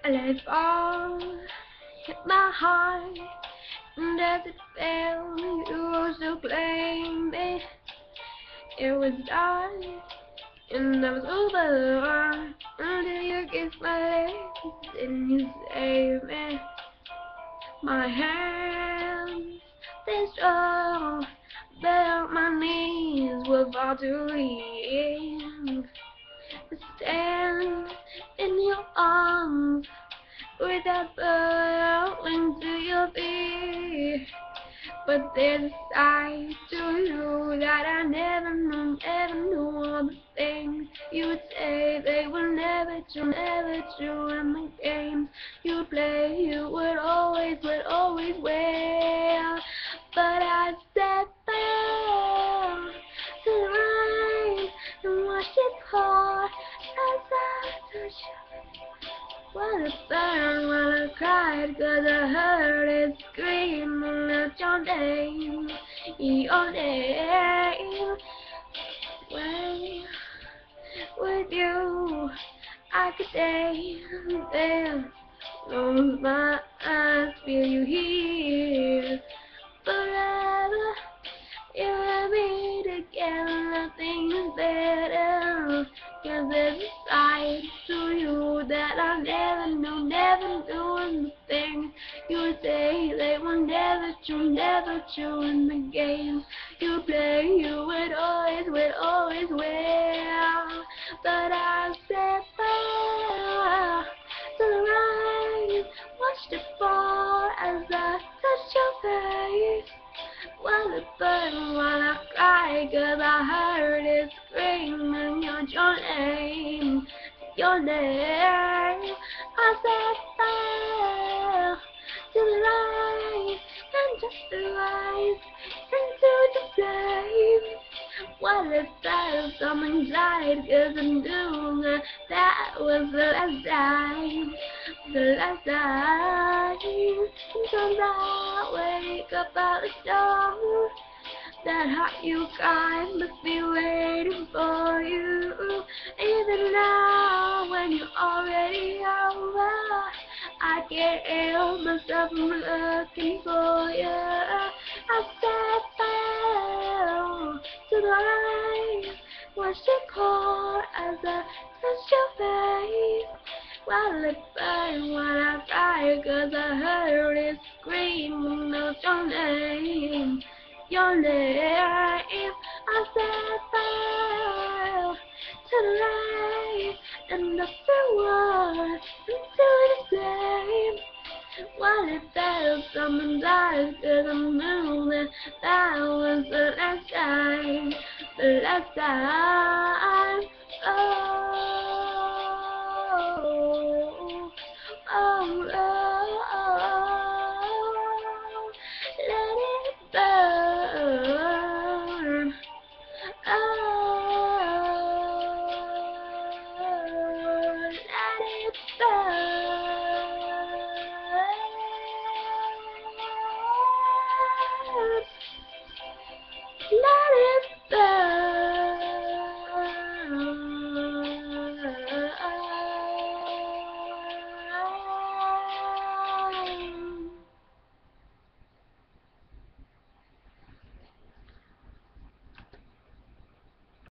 I let it fall, hit my heart, and as it fell, you also claimed it. It was dark, and I was over, until you kissed my lips, and you saved me. My hands, they strong, but my knees were far too weak to stand in your arms without falling to your feet. But there's a side to you that I never knew. All the things you would say, they were never true, and the games you play, you would always wear. But I stepped back to the right and watched it pour as I touched you. What a burn when I cried, 'cause I heard it screaming out your name, your name. When with you I could stay there, close my eyes, feel you here forever. You and me together, nothing is better. 'Cause there's a side to you that I never knew, and the things you would say, they were never true, and the games you play, you would always wear. But I stepped back to the right, watched it fall as I touched your face. Well, it burned while I cried, 'cause I heard it screaming out your name, your name. I said fell to the right and just the rise into the flames. Well, it felt something inside, 'cause I knew that was the last time, the last time. Sometimes I wake up out of the storm, that heart you guys must be waiting for you. Even now, when you're already over, I can't help myself from looking for you. I said fell to the right, watched it pour as I touched your face. Well, it burned when I cried, 'cause I heard it screaming out your name, your name. I said fell to the right and up the wall into the flame. Well, it felt something inside, 'cause I knew that was the last time, the last time.